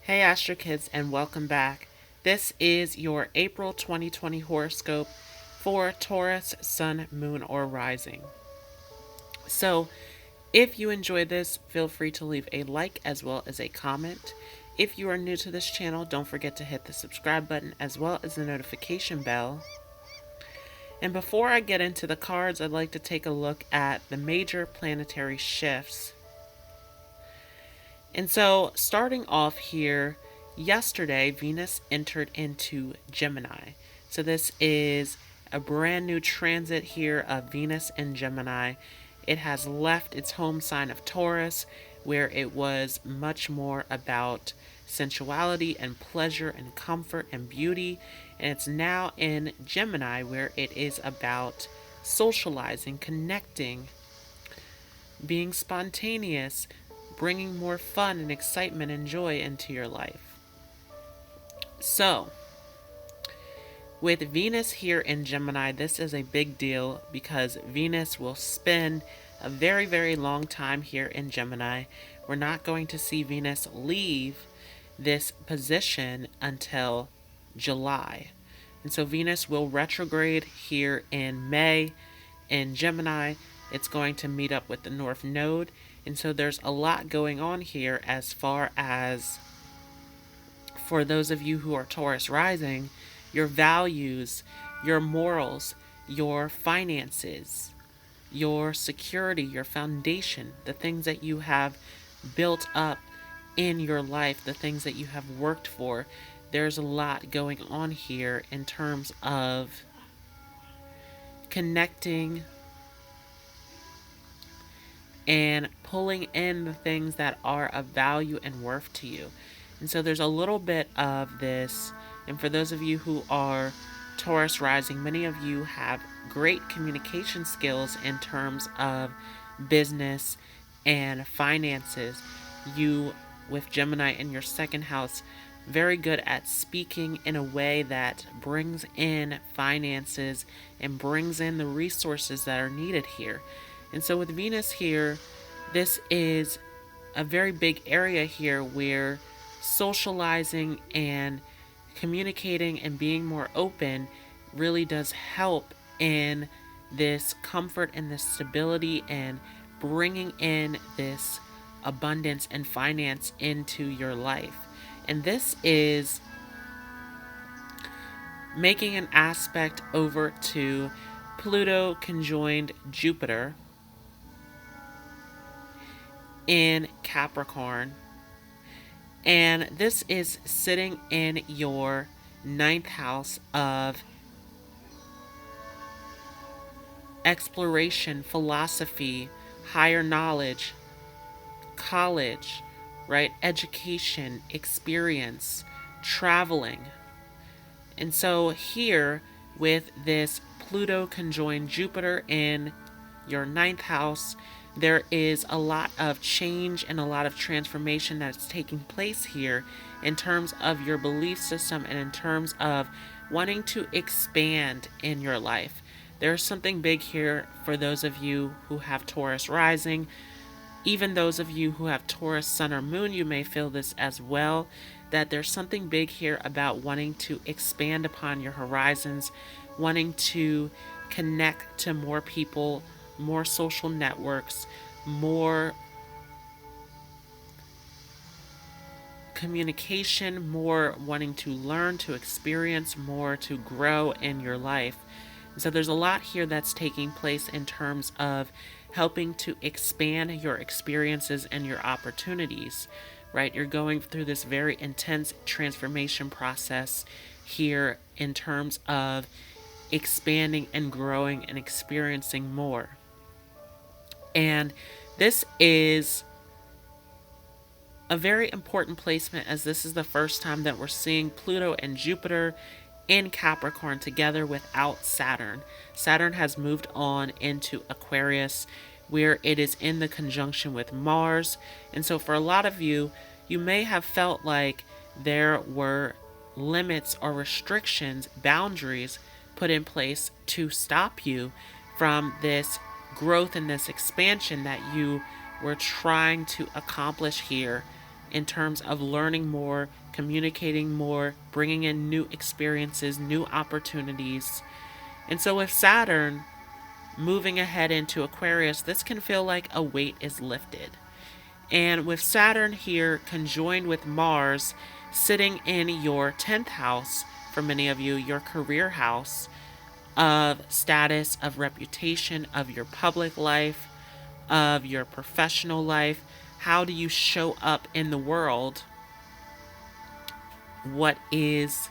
Hey Astro Kids, and welcome back. This is your April 2020 horoscope for Taurus, Sun, Moon, or Rising. So, if you enjoyed this, feel free to leave a like as well as a comment. If you are new to this channel, don't forget to hit the subscribe button as well as the notification bell. And before I get into the cards, I'd like to take a look at the major planetary shifts. And so, starting off here, yesterday, Venus entered into Gemini. So this is a brand new transit here of Venus in Gemini. It has left its home sign of Taurus, where it was much more about sensuality and pleasure and comfort and beauty. And it's now in Gemini, where it is about socializing, connecting, being spontaneous, bringing more fun and excitement and joy into your life. So, with Venus here in Gemini, this is a big deal because Venus will spend a very, very long time here in Gemini. We're not going to see Venus leave this position until July. And so Venus will retrograde here in May in Gemini. It's going to meet up with the North Node. And so there's a lot going on here as far as, for those of you who are Taurus rising, your values, your morals, your finances, your security, your foundation, the things that you have built up in your life, the things that you have worked for. There's a lot going on here in terms of connecting and pulling in the things that are of value and worth to you. And so there's a little bit of this, and for those of you who are Taurus rising, many of you have great communication skills in terms of business and finances. You, with Gemini in your second house, very good at speaking in a way that brings in finances and brings in the resources that are needed here. And so with Venus here, this is a very big area here where socializing and communicating and being more open really does help in this comfort and this stability and bringing in this abundance and finance into your life. And this is making an aspect over to Pluto conjoined Jupiter in Capricorn, and this is sitting in your ninth house of exploration, philosophy, higher knowledge, college, right? Education, experience, traveling. And so here with this Pluto conjoined Jupiter in your ninth house, there is a lot of change and a lot of transformation that's taking place here in terms of your belief system and in terms of wanting to expand in your life. There's something big here for those of you who have Taurus rising. Even those of you who have Taurus Sun or Moon, you may feel this as well, that there's something big here about wanting to expand upon your horizons, wanting to connect to more people, more social networks, more communication, more wanting to learn, to experience, more to grow in your life. And so there's a lot here that's taking place in terms of helping to expand your experiences and your opportunities, right? You're going through this very intense transformation process here in terms of expanding and growing and experiencing more. And this is a very important placement, as this is the first time that we're seeing Pluto and Jupiter in Capricorn together without Saturn. Saturn has moved on into Aquarius, where it is in the conjunction with Mars. And so for a lot of you, you may have felt like there were limits or restrictions, boundaries put in place to stop you from this growth and this expansion that you were trying to accomplish here in terms of learning more, communicating more, bringing in new experiences, new opportunities. And so with Saturn moving ahead into Aquarius, this can feel like a weight is lifted. And with Saturn here conjoined with Mars sitting in your 10th house, for many of you, your career house of status, of reputation, of your public life, of your professional life, how do you show up in the world? What is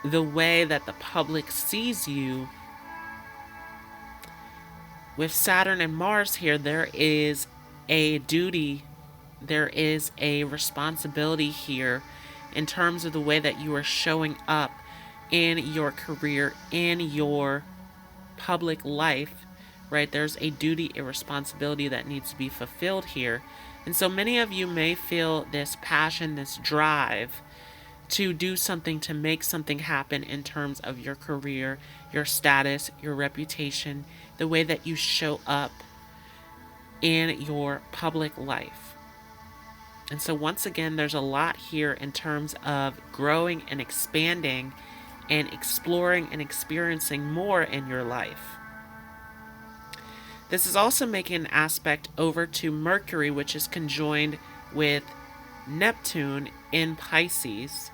the way that the public sees you? With Saturn and Mars here, there is a duty, there is a responsibility here in terms of the way that you are showing up in your career, in your public life, right? There's a duty, a responsibility that needs to be fulfilled here. And so many of you may feel this passion, this drive to do something, to make something happen in terms of your career, your status, your reputation, the way that you show up in your public life. And so once again, there's a lot here in terms of growing and expanding and exploring and experiencing more in your life. This is also making an aspect over to Mercury, which is conjoined with Neptune in Pisces,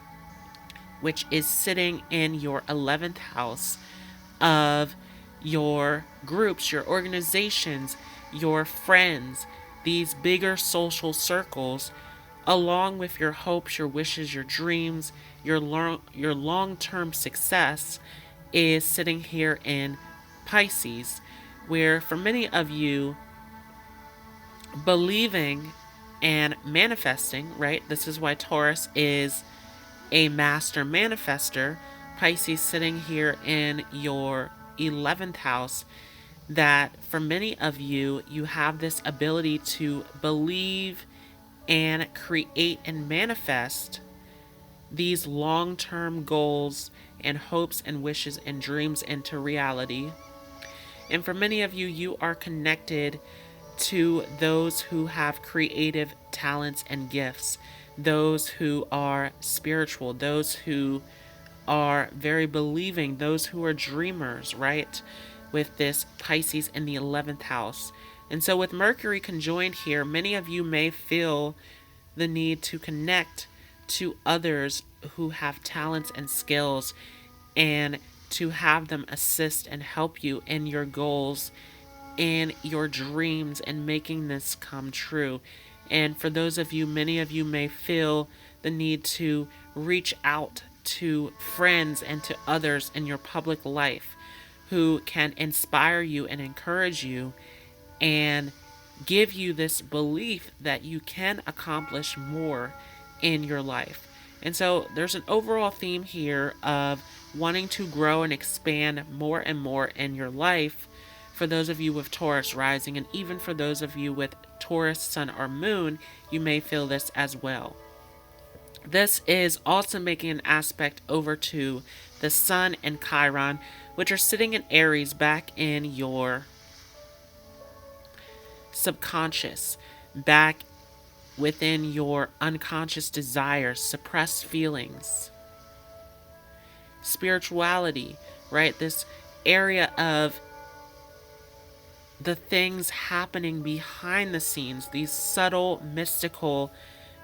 which is sitting in your 11th house of your groups, your organizations, your friends, these bigger social circles, along with your hopes, your wishes, your dreams, your long-term success is sitting here in Pisces, where for many of you, believing and manifesting, right? This is why Taurus is a master manifester. Pisces sitting here in your 11th house, that for many of you, you have this ability to believe and create and manifest these long-term goals and hopes and wishes and dreams into reality. And for many of you, you are connected to those who have creative talents and gifts, those who are spiritual, those who are very believing, those who are dreamers, right? With this Pisces in the 11th house. And so with Mercury conjoined here, many of you may feel the need to connect to others who have talents and skills, and to have them assist and help you in your goals, in your dreams, and making this come true. And for those of you, many of you may feel the need to reach out to friends and to others in your public life who can inspire you and encourage you and give you this belief that you can accomplish more in your life. And so there's an overall theme here of wanting to grow and expand more and more in your life for those of you with Taurus rising, and even for those of you with Taurus Sun or Moon, you may feel this as well. This is also making an aspect over to the Sun and Chiron, which are sitting in Aries back in your subconscious, back within your unconscious desires, suppressed feelings, spirituality, right? This area of the things happening behind the scenes, these subtle, mystical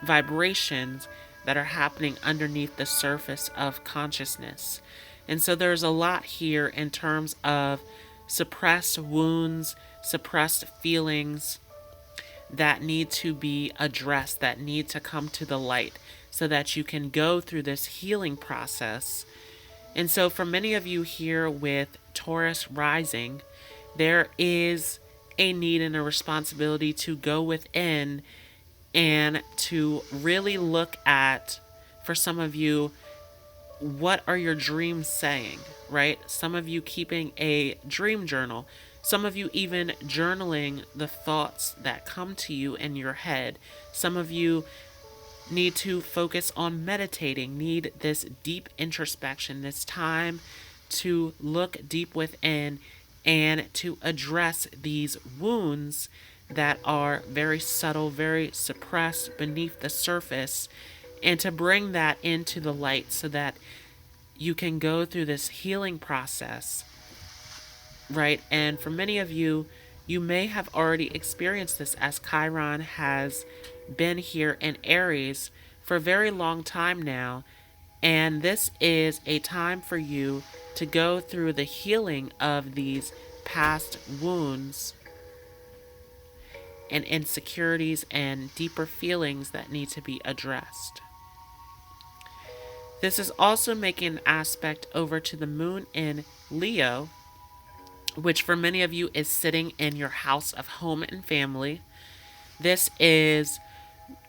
vibrations that are happening underneath the surface of consciousness. And so there's a lot here in terms of suppressed wounds, suppressed feelings that need to be addressed, that need to come to the light so that you can go through this healing process. And so for many of you here with Taurus rising, there is a need and a responsibility to go within and to really look at, for some of you, what are your dreams saying, right? Some of you keeping a dream journal. Some of you even journaling the thoughts that come to you in your head. Some of you need to focus on meditating, need this deep introspection, this time to look deep within and to address these wounds that are very subtle, very suppressed beneath the surface, and to bring that into the light so that you can go through this healing process, right? And for many of you, you may have already experienced this, as Chiron has been here in Aries for a very long time now. And this is a time for you to go through the healing of these past wounds and insecurities and deeper feelings that need to be addressed. This is also making an aspect over to the moon in Leo, which for many of you is sitting in your house of home and family. This is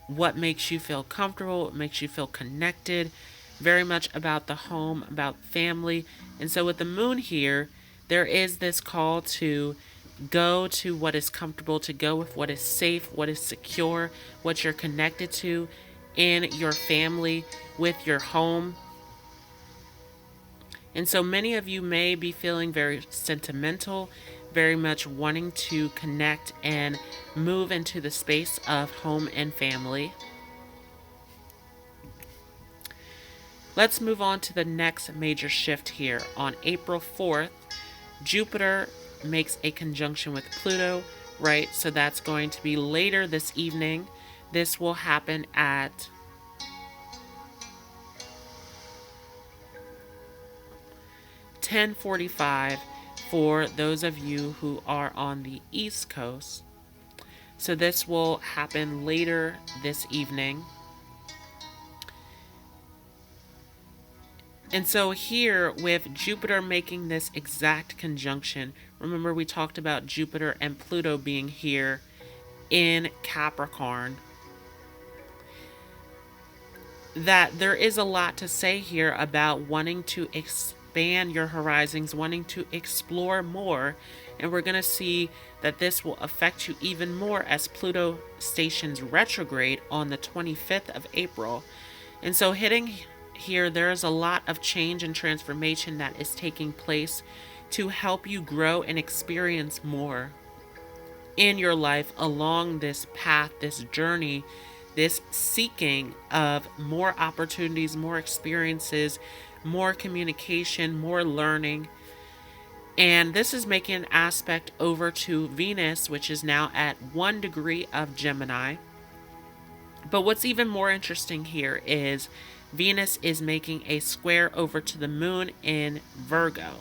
what makes you feel comfortable, what makes you feel connected, very much about the home, about family. And so with the moon here, there is this call to go to what is comfortable, to go with what is safe, what is secure, what you're connected to in your family, with your home. And so many of you may be feeling very sentimental, very much wanting to connect and move into the space of home and family. Let's move on to the next major shift here. On April 4th, Jupiter makes a conjunction with Pluto, right? So that's going to be later this evening. This will happen at 10:45 for those of you who are on the East Coast. So this will happen later this evening. And so here, with Jupiter making this exact conjunction, remember we talked about Jupiter and Pluto being here in Capricorn, that there is a lot to say here about wanting to expand your horizons, wanting to explore more. And we're going to see that this will affect you even more as Pluto stations retrograde on the 25th of April. And so hitting here, there is a lot of change and transformation that is taking place to help you grow and experience more in your life along this path, this journey, this seeking of more opportunities, more experiences, more communication, more learning. And this is making an aspect over to Venus, which is now at 1 degree of Gemini. But what's even more interesting here is Venus is making a square over to the moon in Virgo.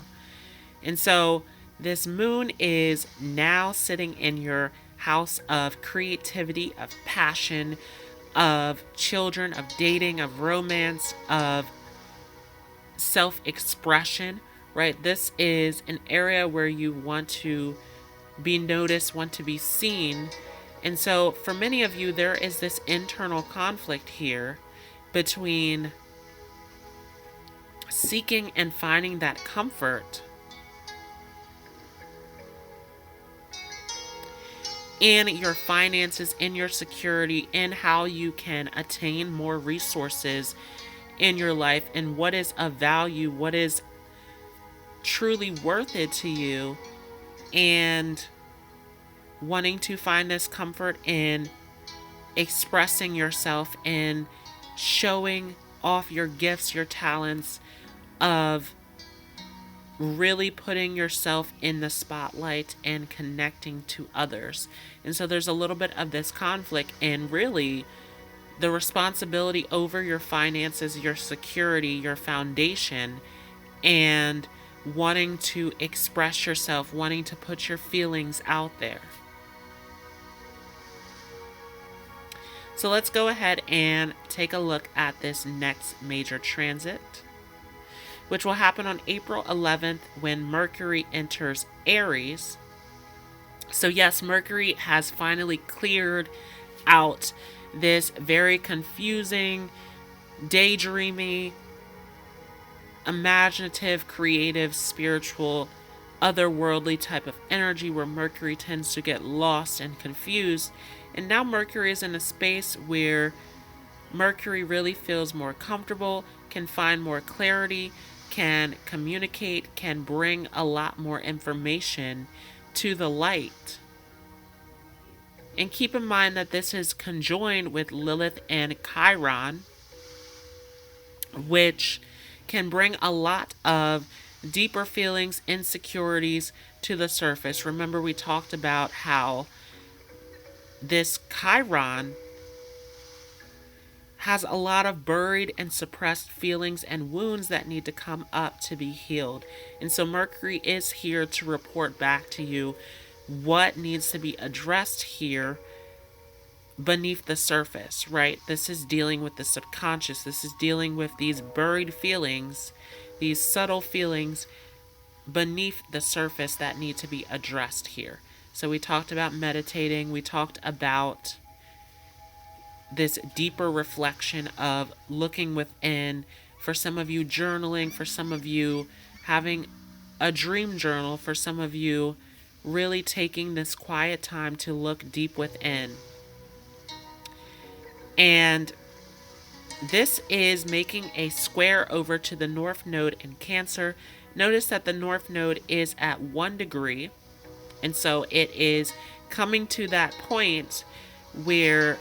And so this moon is now sitting in your house of creativity, of passion, of children, of dating, of romance, of self-expression, right? This is an area where you want to be noticed, want to be seen. And so for many of you, there is this internal conflict here between seeking and finding that comfort in your finances, in your security, in how you can attain more resources in your life, and what is of value, what is truly worth it to you, and wanting to find this comfort in expressing yourself and showing off your gifts, your talents, of really putting yourself in the spotlight and connecting to others. And so there's a little bit of this conflict, and really the responsibility over your finances, your security, your foundation, and wanting to express yourself, wanting to put your feelings out there. So let's go ahead and take a look at this next major transit, which will happen on April 11th when Mercury enters Aries. So yes, Mercury has finally cleared out this very confusing, daydreamy, imaginative, creative, spiritual, otherworldly type of energy where Mercury tends to get lost and confused. And now Mercury is in a space where Mercury really feels more comfortable, can find more clarity, can communicate, can bring a lot more information to the light. And keep in mind that this is conjoined with Lilith and Chiron, which can bring a lot of deeper feelings, insecurities to the surface. Remember, we talked about how this Chiron has a lot of buried and suppressed feelings and wounds that need to come up to be healed. And so Mercury is here to report back to you what needs to be addressed here beneath the surface, right? This is dealing with the subconscious. This is dealing with these buried feelings, these subtle feelings beneath the surface that need to be addressed here. So we talked about meditating. We talked about this deeper reflection of looking within. For some of you, journaling. For some of you, having a dream journal. For some of you, really taking this quiet time to look deep within. And this is making a square over to the North Node in Cancer. Notice that the North Node is at 1 degree. And so it is coming to that point where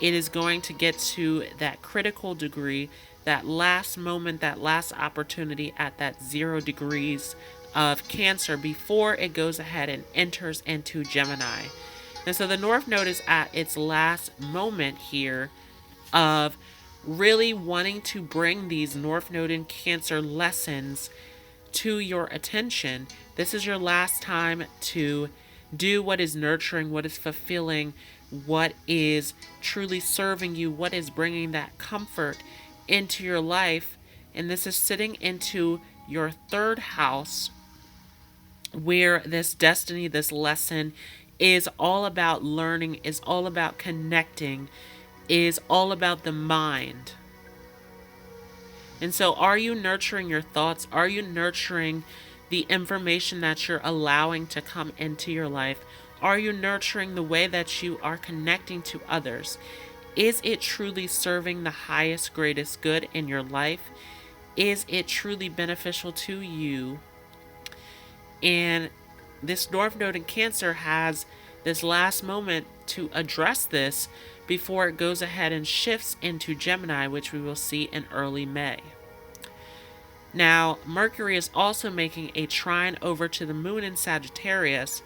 it is going to get to that critical degree, that last moment, that last opportunity at that 0 degrees of Cancer before it goes ahead and enters into Gemini. And so the North Node is at its last moment here of really wanting to bring these North Node in Cancer lessons to your attention. This is your last time to do what is nurturing, what is fulfilling, what is truly serving you, what is bringing that comfort into your life. And this is sitting into your 3rd house, where this destiny, this lesson is all about learning, is all about connecting, is all about the mind. And so are you nurturing your thoughts? Are you nurturing the information that you're allowing to come into your life? Are you nurturing the way that you are connecting to others? Is it truly serving the highest, greatest good in your life? Is it truly beneficial to you? And this North Node in Cancer has this last moment to address this before it goes ahead and shifts into Gemini, which we will see in early May. Now, Mercury is also making a trine over to the Moon in Sagittarius,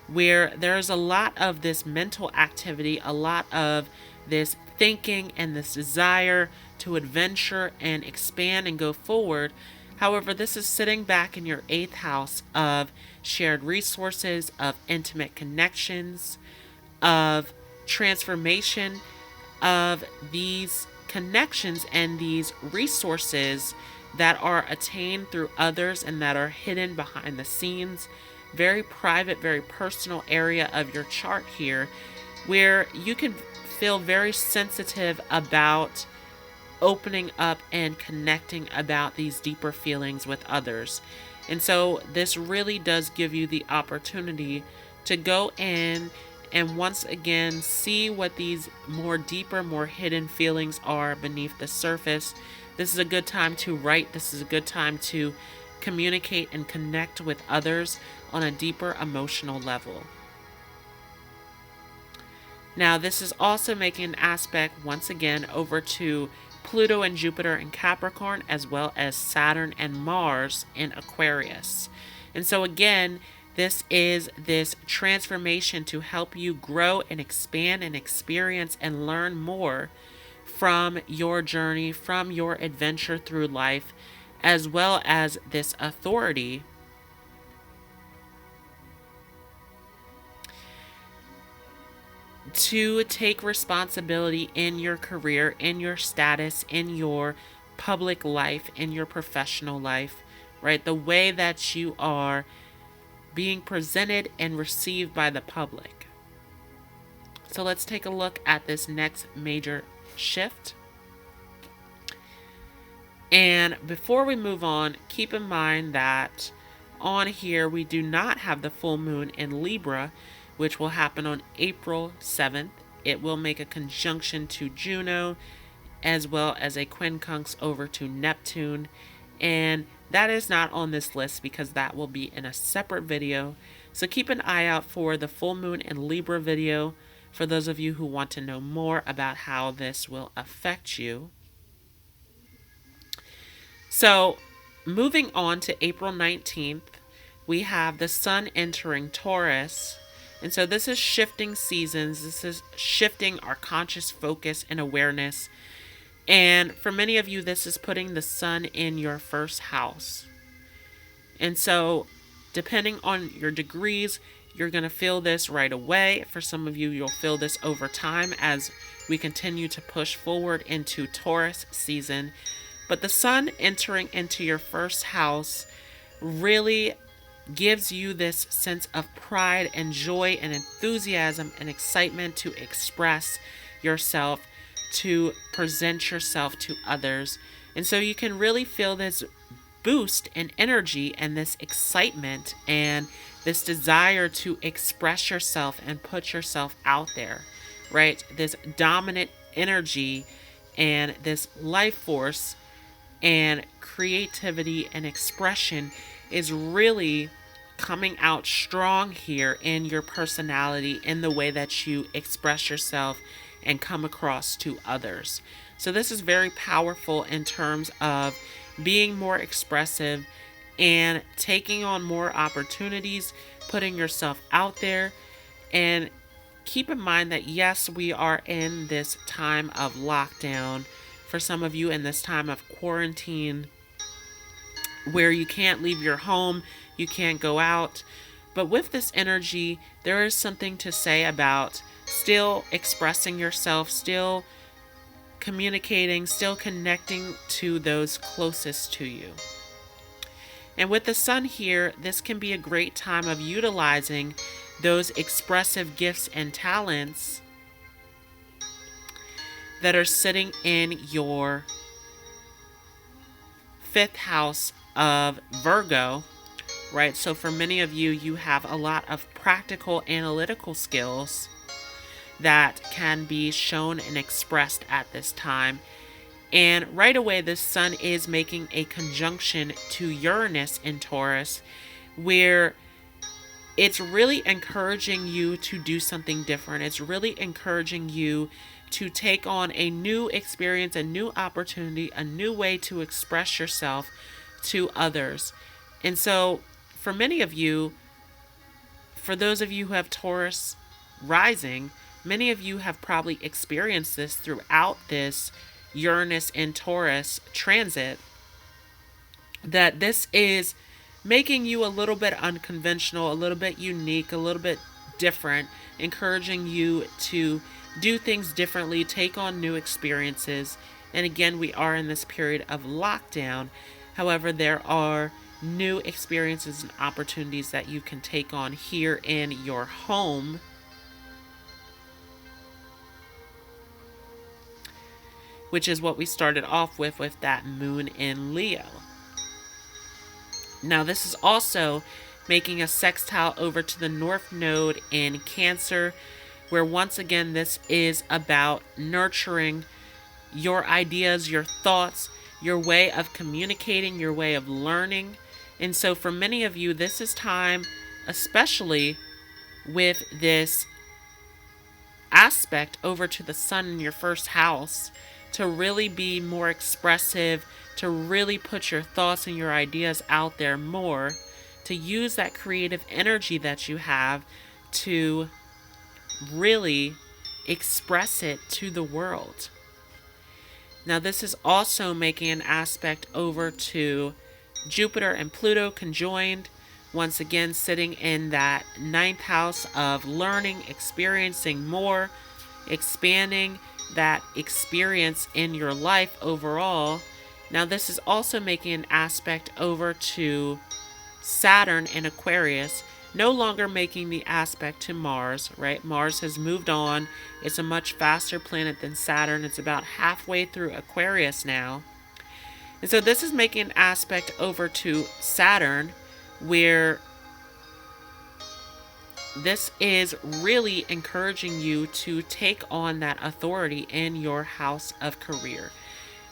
where there's a lot of this mental activity, a lot of this thinking and this desire to adventure and expand and go forward. However, this is sitting back in your 8th house of shared resources, of intimate connections, of transformation, of these connections and these resources that are attained through others and that are hidden behind the scenes. Very private, very personal area of your chart here, where you can feel very sensitive about opening up and connecting about these deeper feelings with others. And so this really does give you the opportunity to go in and once again see what these more deeper, more hidden feelings are beneath the surface. This is a good time to write. This is a good time to communicate and connect with others on a deeper emotional level. Now, this is also making an aspect once again over to Pluto and Jupiter in Capricorn, as well as Saturn and Mars in Aquarius. And so again, this is this transformation to help you grow and expand and experience and learn more from your journey, from your adventure through life, as well as this authority to take responsibility in your career, in your status, in your public life, in your professional life, right? The way that you are being presented and received by the public. So let's take a look at this next major shift. And before we move on, keep in mind that on here we do not have the full moon in Libra, which will happen on April 7th. It will make a conjunction to Juno, as well as a quincunx over to Neptune. And that is not on this list because that will be in a separate video. So keep an eye out for the full moon in Libra video, which will happen on April 7th. It will make a conjunction to Juno, as well as a quincunx over to Neptune. And that is not on this list because that will be in a separate video. So keep an eye out for the full moon in Libra video, which will happen on April 7th. It will make a conjunction to Juno, as well as a quincunx over to Neptune. And that is not on this list because that will be in a separate video. for those of you who want to know more about how this will affect you. So, moving on to April 19th, we have the Sun entering Taurus. And so this is shifting seasons. This is shifting our conscious focus and awareness. And for many of you, this is putting the Sun in your first house. And so, depending on your degrees, you're going to feel this right away. For some of you, you'll feel this over time as we continue to push forward into Taurus season. But the Sun entering into your first house really gives you this sense of pride and joy and enthusiasm and excitement to express yourself, to present yourself to others. And so you can really feel this boost in energy and this excitement and this desire to express yourself and put yourself out there, right? This dominant energy and this life force and creativity and expression is really coming out strong here in your personality, in the way that you express yourself and come across to others. So this is very powerful in terms of being more expressive and taking on more opportunities, putting yourself out there. And keep in mind that yes, we are in this time of lockdown. For some of you, in this time of quarantine, where you can't leave your home, you can't go out. But with this energy, there is something to say about still expressing yourself, still communicating, still connecting to those closest to you. And with the Sun here, this can be a great time of utilizing those expressive gifts and talents that are sitting in your 5th house of Virgo, right? So for many of you, you have a lot of practical analytical skills that can be shown and expressed at this time. And right away, the Sun is making a conjunction to Uranus in Taurus, where it's really encouraging you to do something different. It's really encouraging you to take on a new experience, a new opportunity, a new way to express yourself to others. And so for many of you, for those of you who have Taurus rising, many of you have probably experienced this throughout this Uranus in Taurus transit, that this is making you a little bit unconventional, a little bit unique, a little bit different, encouraging you to do things differently, take on new experiences. And again, we are in this period of lockdown. However, there are new experiences and opportunities that you can take on here in your home, which is what we started off with that moon in Leo. Now, this is also making a sextile over to the North Node in Cancer, where once again, this is about nurturing your ideas, your thoughts, your way of communicating, your way of learning. And so for many of you, this is time, especially with this aspect over to the Sun in your first house, to really be more expressive, to really put your thoughts and your ideas out there more, to use that creative energy that you have to really express it to the world. Now, this is also making an aspect over to Jupiter and Pluto conjoined, once again sitting in that 9th house of learning, experiencing more, expanding that experience in your life overall. Now, this is also making an aspect over to Saturn in Aquarius, no longer making the aspect to Mars, right? Mars has moved on. It's a much faster planet than Saturn. It's about halfway through Aquarius now. And so this is making an aspect over to Saturn, where this is really encouraging you to take on that authority in your house of career,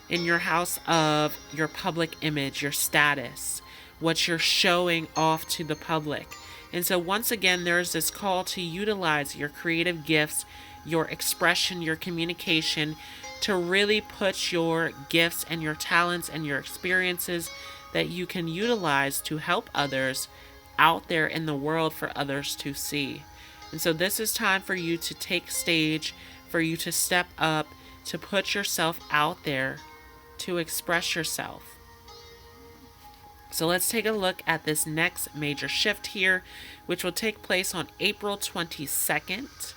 in your house of your public image, your status, what you're showing off to the public. And so once again, there's this call to utilize your creative gifts, your expression, your communication, to really put your gifts and your talents and your experiences that you can utilize to help others out there in the world for others to see. And so this is time for you to take stage, for you to step up, to put yourself out there, to express yourself. So let's take a look at this next major shift here, which will take place on April 22nd,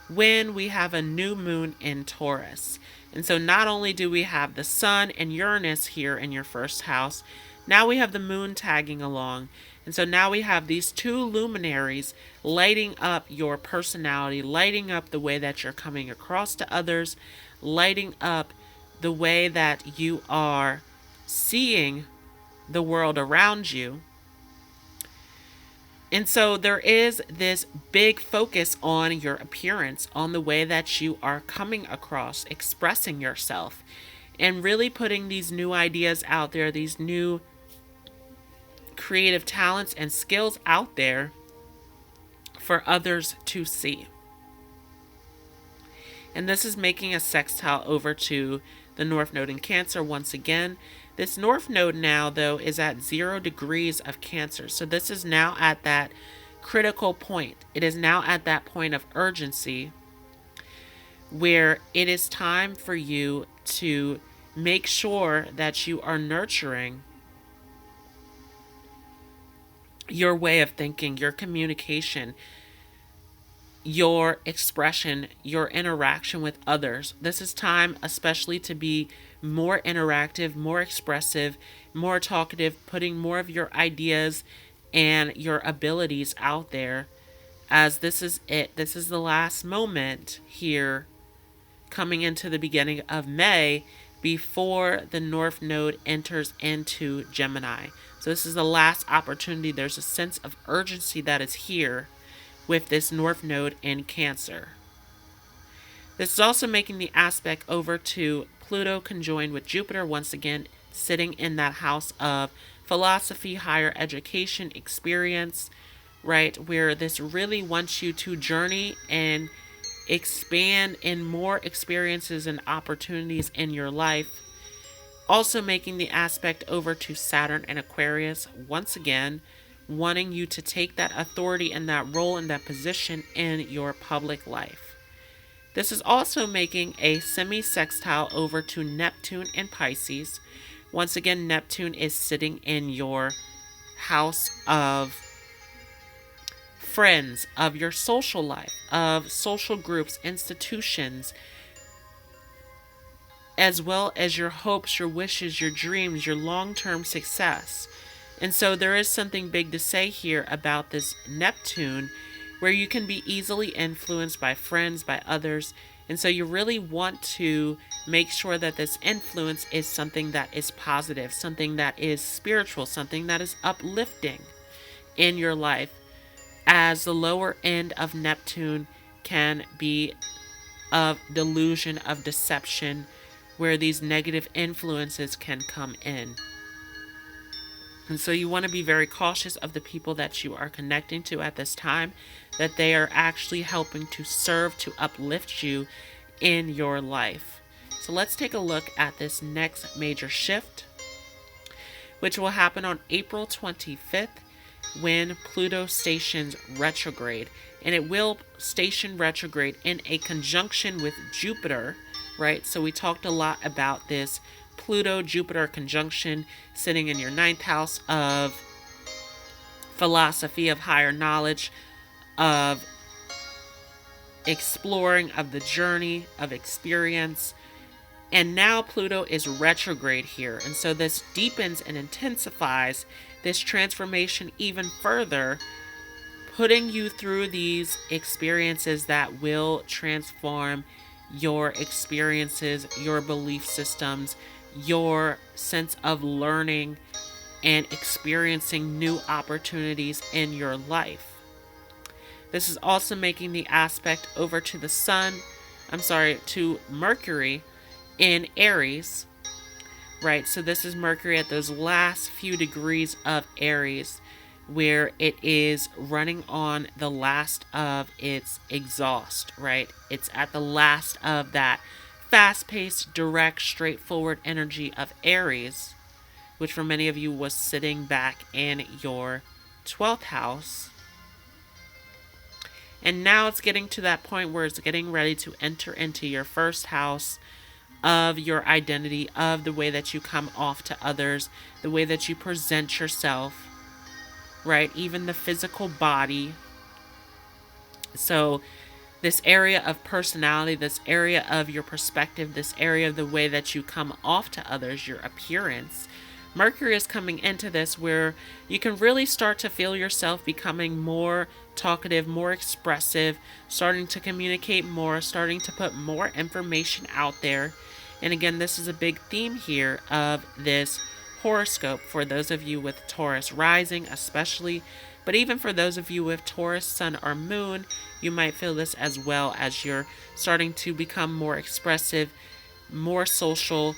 when we have a new moon in Taurus. And so not only do we have the Sun and Uranus here in your first house, now we have the moon tagging along. And so now we have these two luminaries lighting up your personality, lighting up the way that you're coming across to others, lighting up the way that you are seeing the world around you. And so there is this big focus on your appearance, on the way that you are coming across, expressing yourself, and really putting these new ideas out there, these new creative talents and skills out there for others to see. And this is making a sextile over to the North Node in Cancer once again. This North Node now, though, is at 0 degrees of Cancer. So this is now at that critical point. It is now at that point of urgency where it is time for you to make sure that you are nurturing your way of thinking, your communication, your expression, your interaction with others. This is time especially to be more interactive, more expressive, more talkative, putting more of your ideas and your abilities out there, as this is it. This is the last moment here coming into the beginning of May before the North Node enters into Gemini. So this is the last opportunity. There's a sense of urgency that is here with this North Node in Cancer. This is also making the aspect over to Pluto conjoined with Jupiter, once again sitting in that house of philosophy, higher education, experience, right? Where this really wants you to journey and expand in more experiences and opportunities in your life. Also making the aspect over to Saturn and Aquarius, once again, wanting you to take that authority and that role and that position in your public life. This is also making a semi-sextile over to Neptune and Pisces. Once again, Neptune is sitting in your house of friends, of your social life, of social groups, institutions, as well as your hopes, your wishes, your dreams, your long-term success. And so there is something big to say here about this Neptune, where you can be easily influenced by friends, by others. And so you really want to make sure that this influence is something that is positive, something that is spiritual, something that is uplifting in your life, as the lower end of Neptune can be of delusion, of deception, where these negative influences can come in. And so you want to be very cautious of the people that you are connecting to at this time, that they are actually helping to serve to uplift you in your life. So let's take a look at this next major shift, which will happen on April 25th when Pluto stations retrograde. And it will station retrograde in a conjunction with Jupiter, right? So we talked a lot about this Pluto-Jupiter conjunction sitting in your 9th house of philosophy, of higher knowledge, of exploring, of the journey, of experience. And now Pluto is retrograde here. And so this deepens and intensifies this transformation even further, putting you through these experiences that will transform your experiences, your belief systems, your sense of learning and experiencing new opportunities in your life. This is also making the aspect over to the to Mercury in Aries, right? So this is Mercury at those last few degrees of Aries, where it is running on the last of its exhaust, right? It's at the last of that fast-paced, direct, straightforward energy of Aries, which for many of you was sitting back in your 12th house. And now it's getting to that point where it's getting ready to enter into your first house of your identity, of the way that you come off to others, the way that you present yourself, right? Even the physical body. So this area of personality, this area of your perspective, this area of the way that you come off to others, your appearance. Mercury is coming into this where you can really start to feel yourself becoming more talkative, more expressive, starting to communicate more, starting to put more information out there. And again, this is a big theme here of this horoscope for those of you with Taurus rising especially, but even for those of you with Taurus Sun or Moon, you might feel this as well as you're starting to become more expressive, more social,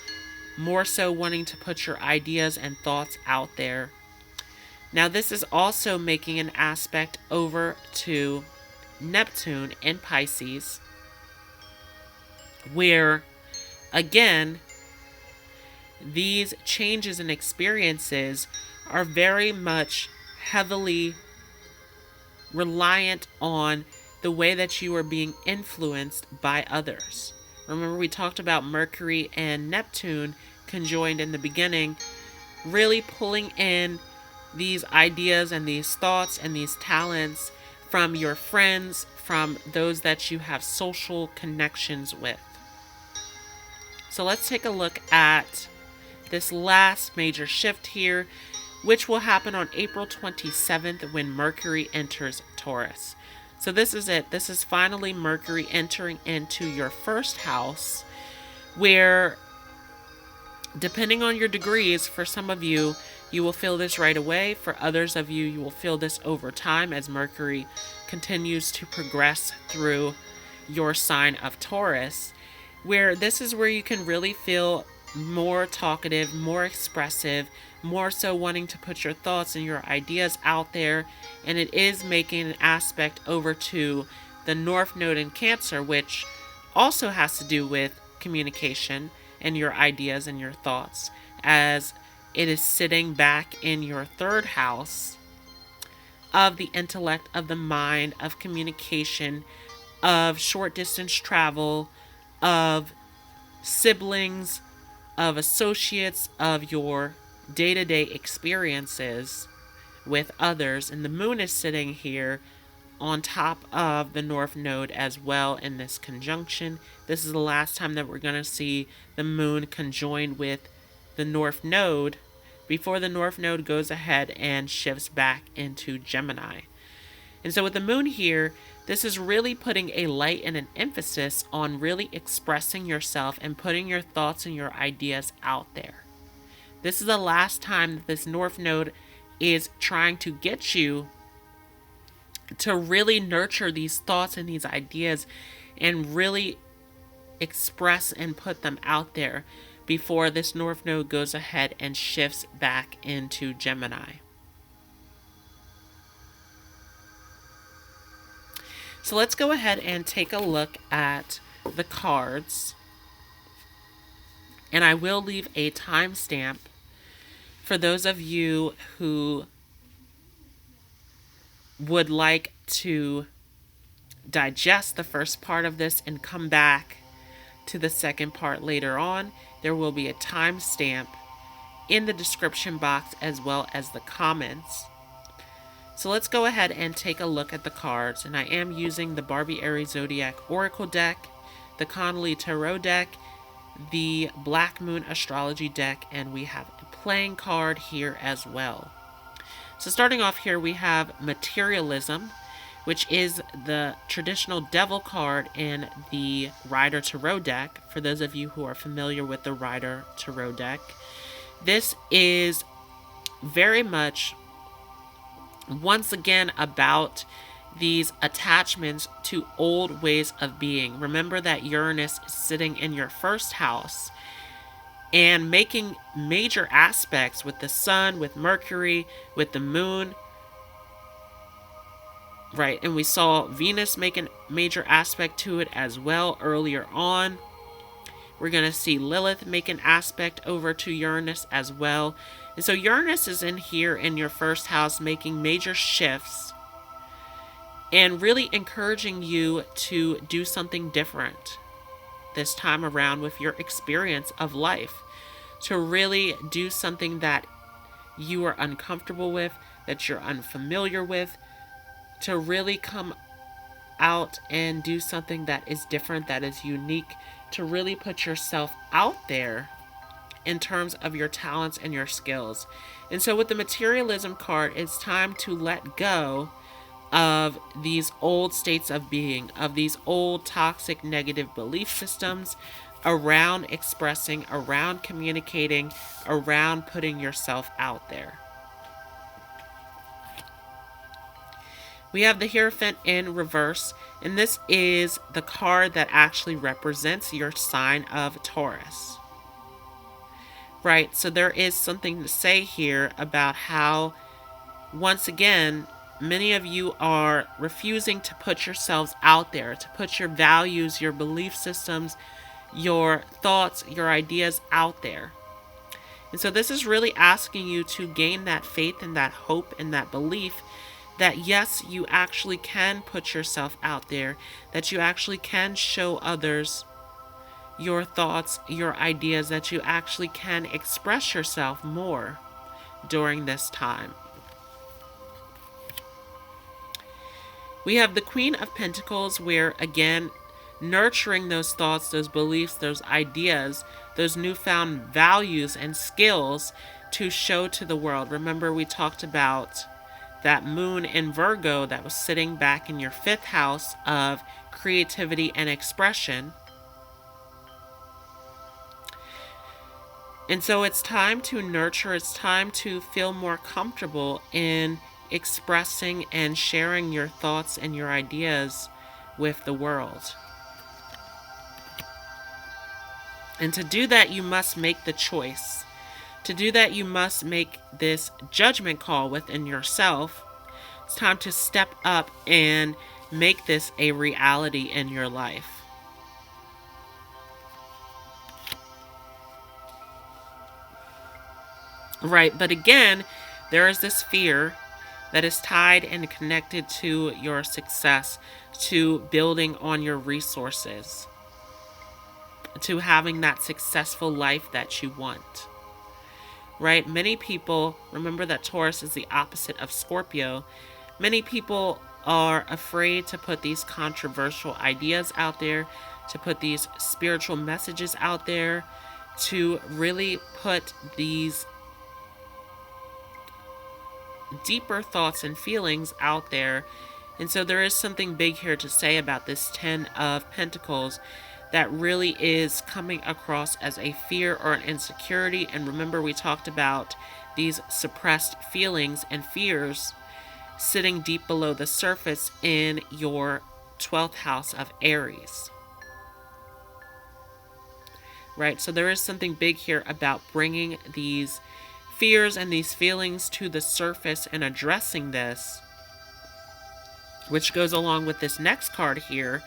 more so wanting to put your ideas and thoughts out there. Now this is also making an aspect over to Neptune in Pisces, where again, these changes and experiences are very much heavily reliant on the way that you are being influenced by others. Remember, we talked about Mercury and Neptune conjoined in the beginning, really pulling in these ideas and these thoughts and these talents from your friends, from those that you have social connections with. So let's take a look at this last major shift here, which will happen on April 27th when Mercury enters Taurus. So this is it. This is finally Mercury entering into your first house, where depending on your degrees, for some of you, you will feel this right away. For others of you, you will feel this over time as Mercury continues to progress through your sign of Taurus, where this is where you can really feel more talkative, more expressive, more so wanting to put your thoughts and your ideas out there. And it is making an aspect over to the North Node in Cancer, which also has to do with communication and your ideas and your thoughts, as it is sitting back in your third house of the intellect, of the mind, of communication, of short distance travel, of siblings, of associates, of your day-to-day experiences with others. And the moon is sitting here on top of the North Node as well in this conjunction. This is the last time that we're going to see the moon conjoined with the North Node before the North Node goes ahead and shifts back into Gemini. And so with the moon here, this is really putting a light and an emphasis on really expressing yourself and putting your thoughts and your ideas out there. This is the last time that this North Node is trying to get you to really nurture these thoughts and these ideas and really express and put them out there before this North Node goes ahead and shifts back into Gemini. So let's go ahead and take a look at the cards. And I will leave a timestamp for those of you who would like to digest the first part of this and come back to the second part later on. There will be a timestamp in the description box as well as the comments. So let's go ahead and take a look at the cards. And I am using the Barbie Aries Zodiac Oracle deck, the Connolly Tarot deck, the Black Moon Astrology deck, and we have a playing card here as well. So starting off here, we have Materialism, which is the traditional devil card in the Rider Tarot deck, for those of you who are familiar with the Rider Tarot deck. This is very much, once again, about these attachments to old ways of being. Remember that Uranus is sitting in your first house and making major aspects with the sun, with Mercury, with the moon, right? And we saw Venus make a major aspect to it as well earlier on. We're going to see Lilith make an aspect over to Uranus as well. And so Uranus is in here in your first house, making major shifts and really encouraging you to do something different this time around with your experience of life, to really do something that you are uncomfortable with, that you're unfamiliar with, to really come out and do something that is different, that is unique, to really put yourself out there in terms of your talents and your skills. And so with the materialism card, it's time to let go of these old states of being, of these old toxic negative belief systems around expressing, around communicating, around putting yourself out there. We have the Hierophant in reverse, and this is the card that actually represents your sign of Taurus. Right, so there is something to say here about how, once again, many of you are refusing to put yourselves out there, to put your values, your belief systems, your thoughts, your ideas out there. And so this is really asking you to gain that faith and that hope and that belief that yes, you actually can put yourself out there, that you actually can show others your thoughts, your ideas, that you actually can express yourself more during this time. We have the Queen of Pentacles, where again, nurturing those thoughts, those beliefs, those ideas, those newfound values and skills to show to the world. Remember, we talked about that moon in Virgo that was sitting back in your 5th house of creativity and expression. And so it's time to nurture, it's time to feel more comfortable in expressing and sharing your thoughts and your ideas with the world. And to do that, you must make the choice. To do that, you must make this judgment call within yourself. It's time to step up and make this a reality in your life. Right, but again, there is this fear that is tied and connected to your success, to building on your resources, to having that successful life that you want. Right? Many people, remember that Taurus is the opposite of Scorpio. Many people are afraid to put these controversial ideas out there, to put these spiritual messages out there, to really put these deeper thoughts and feelings out there. And so there is something big here to say about this 10 of Pentacles that really is coming across as a fear or an insecurity. And remember, we talked about these suppressed feelings and fears sitting deep below the surface in your 12th house of Aries. Right? So there is something big here about bringing these fears and these feelings to the surface and addressing this, which goes along with this next card here,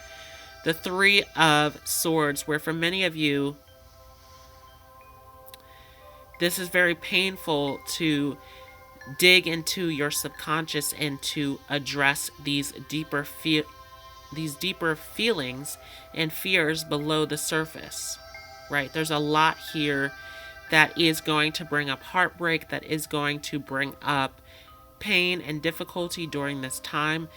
the 3 of Swords, where for many of you, this is very painful to dig into your subconscious and to address these deeper feelings and fears below the surface. Right? There's a lot here that is going to bring up heartbreak, that is going to bring up pain and difficulty during this time.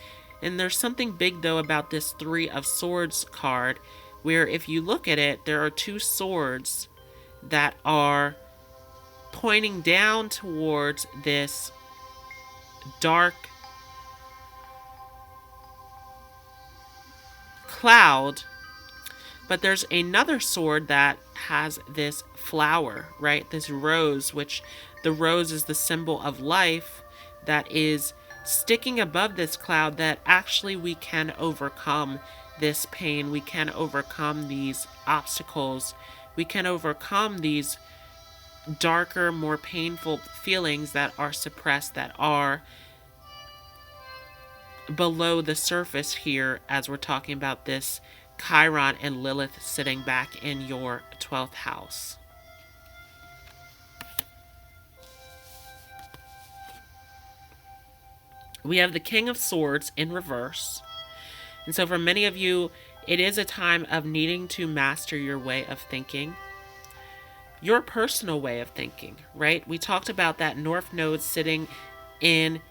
And there's something big, though, about this 3 of Swords card, where if you look at it, there are 2 swords that are pointing down towards this dark cloud. But there's another sword that has this flower, right? This rose, which the rose is the symbol of life, that is sticking above this cloud, that actually we can overcome this pain. We can overcome these obstacles. We can overcome these darker, more painful feelings that are suppressed, that are below the surface here as we're talking about this Chiron and Lilith sitting back in your 12th house. We have the King of Swords in reverse. And so for many of you, it is a time of needing to master your way of thinking, your personal way of thinking, right? We talked about that North Node sitting in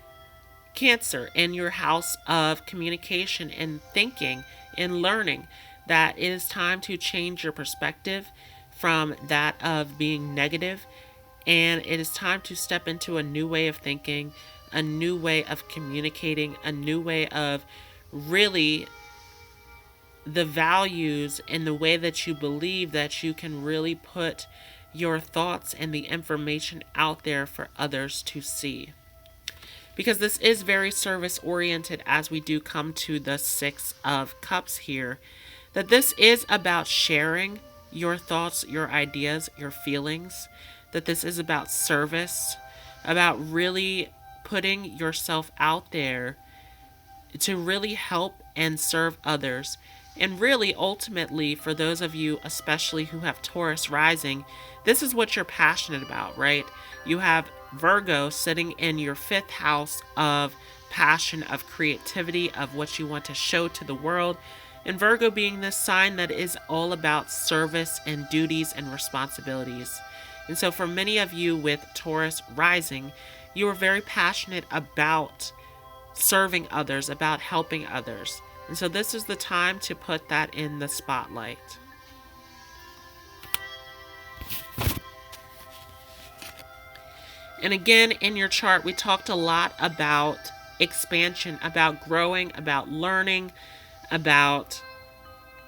Cancer, in your house of communication and thinking and learning, that it is time to change your perspective from that of being negative, and it is time to step into a new way of thinking, a new way of communicating, a new way of really the values and the way that you believe that you can really put your thoughts and the information out there for others to see. Because this is very service oriented as we do come to the Six of Cups here, that this is about sharing your thoughts, your ideas, your feelings, that this is about service, about really putting yourself out there to really help and serve others. And really, ultimately, for those of you, especially who have Taurus rising, this is what you're passionate about, right? You have Virgo sitting in your 5th house of passion, of creativity, of what you want to show to the world. And Virgo being this sign that is all about service and duties and responsibilities. And so for many of you with Taurus rising, you are very passionate about serving others, about helping others. And so this is the time to put that in the spotlight. And again, in your chart, we talked a lot about expansion, about growing, about learning, about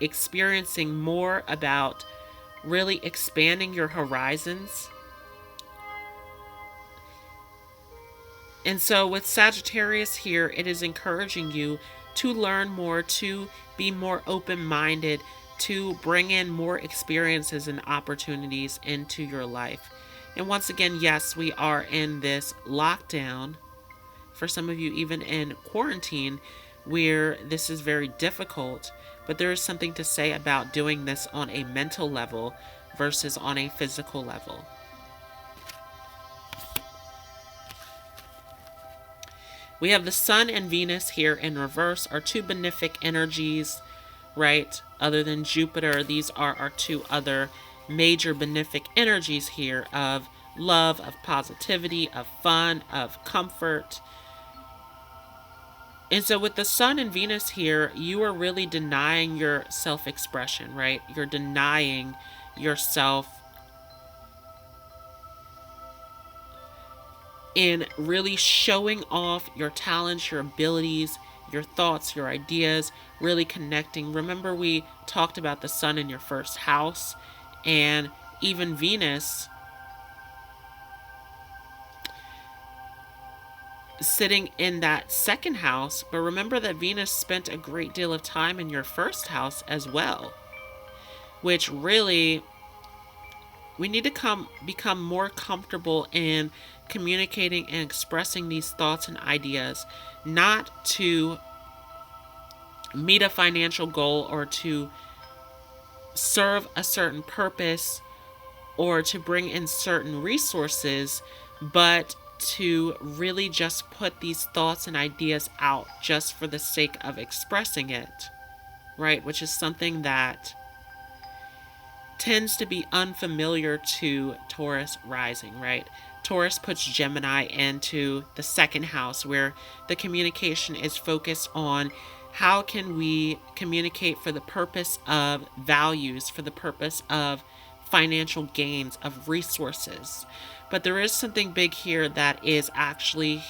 experiencing more, about really expanding your horizons. And so with Sagittarius here, it is encouraging you to learn more, to be more open-minded, to bring in more experiences and opportunities into your life. And once again, yes, we are in this lockdown, for some of you even in quarantine, where this is very difficult, but there is something to say about doing this on a mental level versus on a physical level. We have the Sun and Venus here in reverse, our two benefic energies, right? Other than Jupiter, these are our two other major benefic energies here of love, of positivity, of fun, of comfort. And so with the Sun and Venus here, you are really denying your self-expression, right? You're denying yourself in really showing off your talents, your abilities, your thoughts, your ideas, really connecting. Remember, we talked about the Sun in your 1st house, and even Venus sitting in that 2nd house. But remember that Venus spent a great deal of time in your 1st house as well, which really, we need to become more comfortable in communicating and expressing these thoughts and ideas, not to meet a financial goal or to serve a certain purpose or to bring in certain resources, but to really just put these thoughts and ideas out just for the sake of expressing it, right? Which is something that tends to be unfamiliar to Taurus rising, right? Taurus puts Gemini into the 2nd house, where the communication is focused on how can we communicate for the purpose of values, for the purpose of financial gains, of resources. But there is something big here that is actually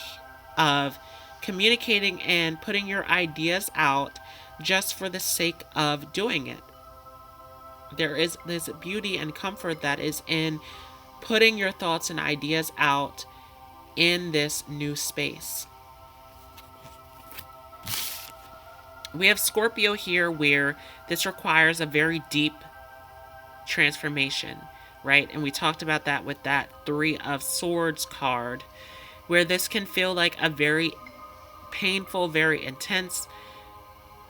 of communicating and putting your ideas out just for the sake of doing it. There is this beauty and comfort that is in putting your thoughts and ideas out in this new space. We have Scorpio here, where this requires a very deep transformation, right? And we talked about that with that 3 of Swords card, where this can feel like a very painful, very intense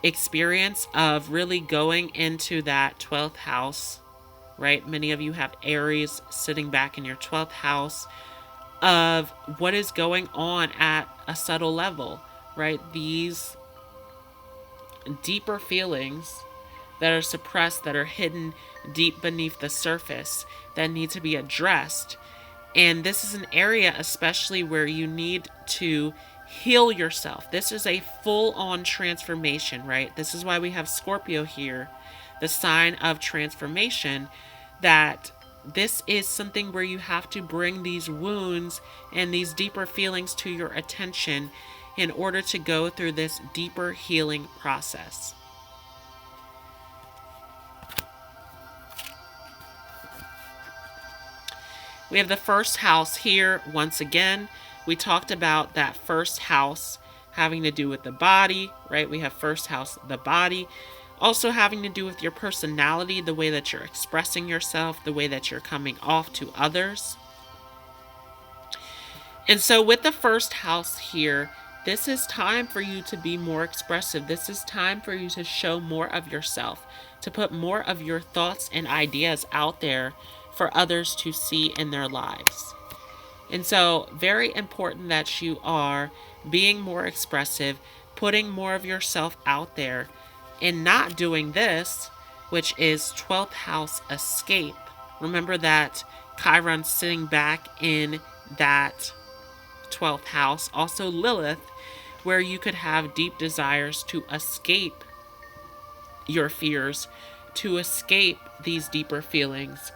experience of really going into that 12th house, right? Many of you have Aries sitting back in your 12th house of what is going on at a subtle level, right? These deeper feelings that are suppressed, that are hidden deep beneath the surface, that need to be addressed. And this is an area especially where you need to heal yourself. This is a full-on transformation, right? This is why we have Scorpio here, the sign of transformation, that this is something where you have to bring these wounds and these deeper feelings to your attention in order to go through this deeper healing process. We have the first house here. Once again, we talked about that first house having to do with the body, right? We have first house, the body. Also having to do with your personality, the way that you're expressing yourself, the way that you're coming off to others. And so with the first house here, this is time for you to be more expressive. This is time for you to show more of yourself, to put more of your thoughts and ideas out there for others to see in their lives. And so very important that you are being more expressive, putting more of yourself out there, and not doing this, which is 12th house escape. Remember that Chiron's sitting back in that 12th house, also Lilith, where you could have deep desires to escape your fears, to escape these deeper feelings.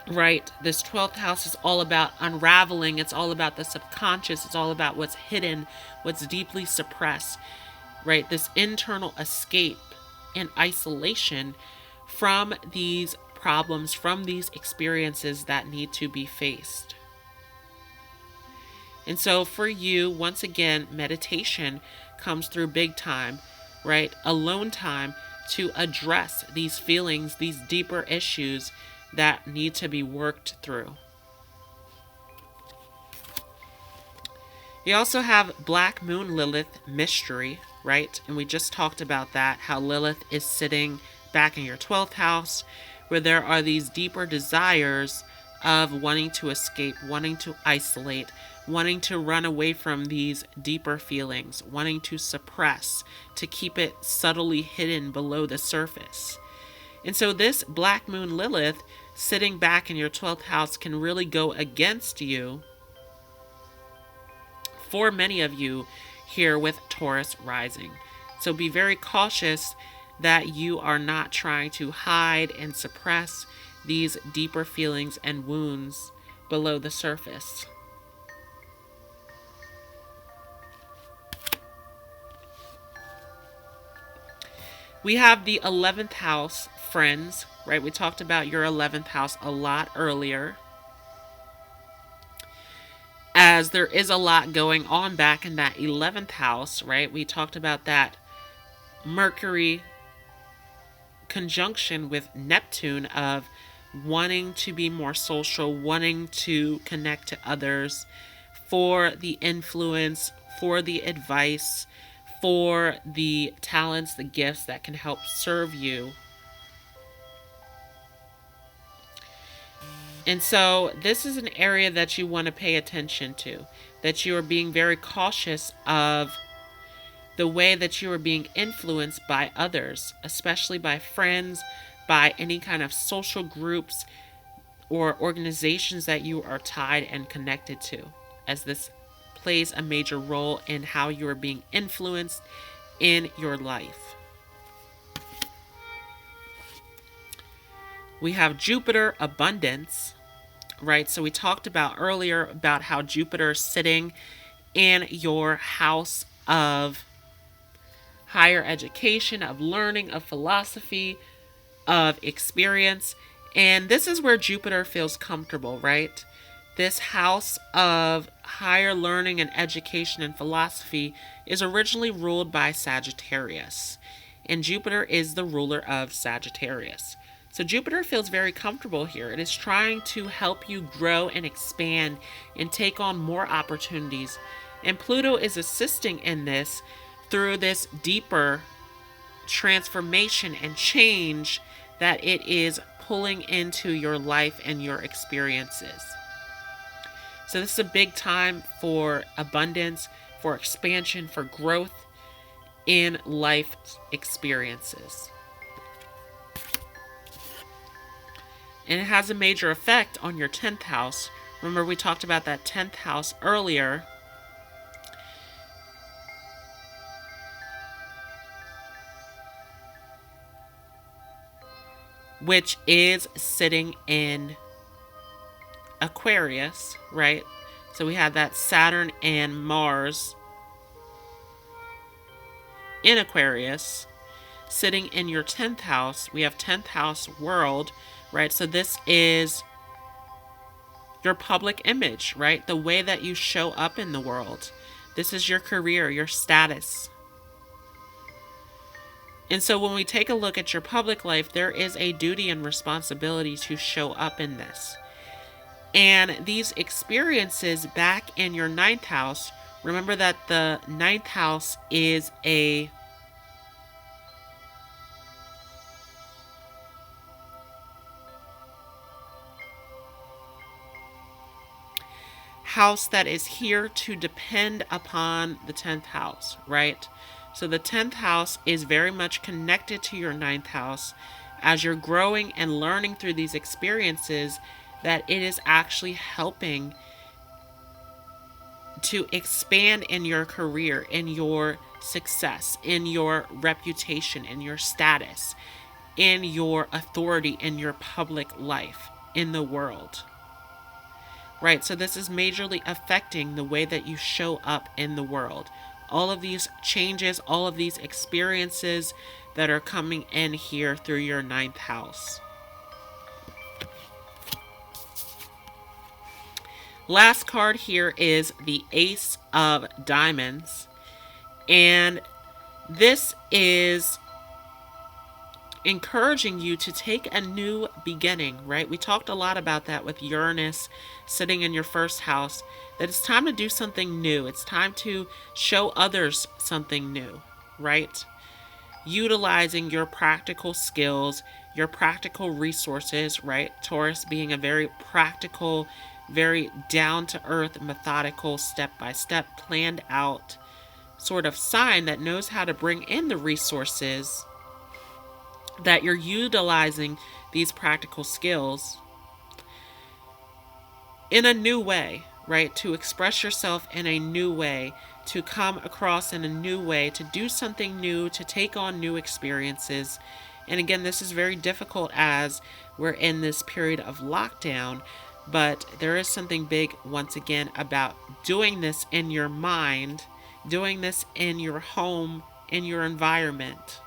Right? This 12th house is all about unraveling. It's all about the subconscious. It's all about what's hidden, what's deeply suppressed. Right? This internal escape and isolation from these problems, from these experiences that need to be faced. And so for you, once again, meditation comes through big time, right? Alone time to address these feelings, these deeper issues that need to be worked through. You also have Black Moon Lilith mystery, right? And we just talked about that, how Lilith is sitting back in your 12th house, where there are these deeper desires of wanting to escape, wanting to isolate, wanting to run away from these deeper feelings, wanting to suppress, to keep it subtly hidden below the surface. And so this Black Moon Lilith sitting back in your 12th house can really go against you for many of you here with Taurus rising. So be very cautious that you are not trying to hide and suppress these deeper feelings and wounds below the surface. We have the 11th house, friends, right? We talked about your 11th house a lot earlier, as there is a lot going on back in that 11th house, right? We talked about that Mercury conjunction with Neptune of wanting to be more social, wanting to connect to others, for the influence, for the advice, for the talents, the gifts that can help serve you. And so this is an area that you want to pay attention to, that you are being very cautious of the way that you are being influenced by others, especially by friends, by any kind of social groups or organizations that you are tied and connected to, as this plays a major role in how you are being influenced in your life. We have Jupiter abundance, right? So we talked about earlier about how Jupiter is sitting in your house of higher education, of learning, of philosophy, of experience. And this is where Jupiter feels comfortable, right? This house of higher learning and education and philosophy is originally ruled by Sagittarius, and Jupiter is the ruler of Sagittarius. So Jupiter feels very comfortable here. It is trying to help you grow and expand and take on more opportunities, And Pluto is assisting in this through this deeper transformation and change that it is pulling into your life and your experiences. So this is a big time for abundance, for expansion, for growth in life experiences. And it has a major effect on your 10th house. Remember, we talked about that 10th house earlier. Which is sitting in Aquarius, right? So we had that Saturn and Mars in Aquarius sitting in your 10th house. We have 10th house world, right? So this is your public image, right? The way that you show up in the world. This is your career, your status. And so when we take a look at your public life, there is a duty and responsibility to show up in this. And these experiences back in your 9th house, remember that the 9th house is a house that is here to depend upon the 10th house, right? So the 10th house is very much connected to your 9th house. As you're growing and learning through these experiences, that it is actually helping to expand in your career, in your success, in your reputation, in your status, in your authority, in your public life, in the world. Right, so this is majorly affecting the way that you show up in the world. All of these changes, all of these experiences that are coming in here through your 9th house. Last card here is the Ace of Diamonds. And this is encouraging you to take a new beginning, right? We talked a lot about that with Uranus sitting in your 1st house, that it's time to do something new. It's time to show others something new, right? Utilizing your practical skills, your practical resources, right? Taurus being a very practical, very down-to-earth, methodical, step-by-step, planned out sort of sign that knows how to bring in the resources, that you're utilizing these practical skills in a new way, right? To express yourself in a new way, to come across in a new way, to do something new, to take on new experiences. And again, this is very difficult as we're in this period of lockdown, but there is something big, once again, about doing this in your mind, doing this in your home, in your environment.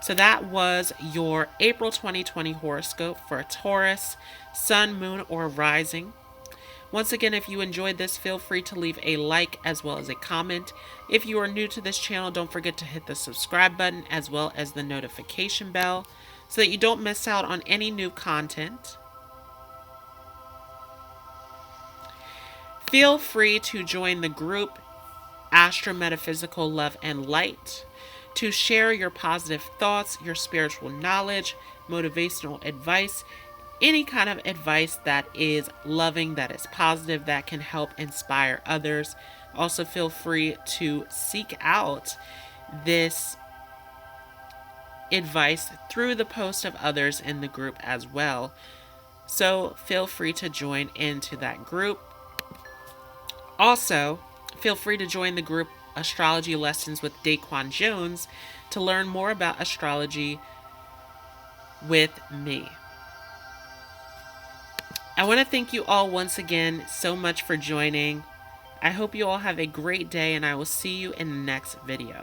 So that was your April 2020 horoscope for a Taurus, Sun, Moon, or Rising. Once again, if you enjoyed this, feel free to leave a like as well as a comment. If you are new to this channel, don't forget to hit the subscribe button as well as the notification bell so that you don't miss out on any new content. Feel free to join the group Astro Metaphysical Love and Light to share your positive thoughts, your spiritual knowledge, motivational advice, any kind of advice that is loving, that is positive, that can help inspire others. Also, feel free to seek out this advice through the post of others in the group as well. So feel free to join into that group. Also, feel free to join the group Astrology Lessons with Daquan Jones to learn more about astrology with me. I want to thank you all once again so much for joining. I hope you all have a great day, and I will see you in the next video.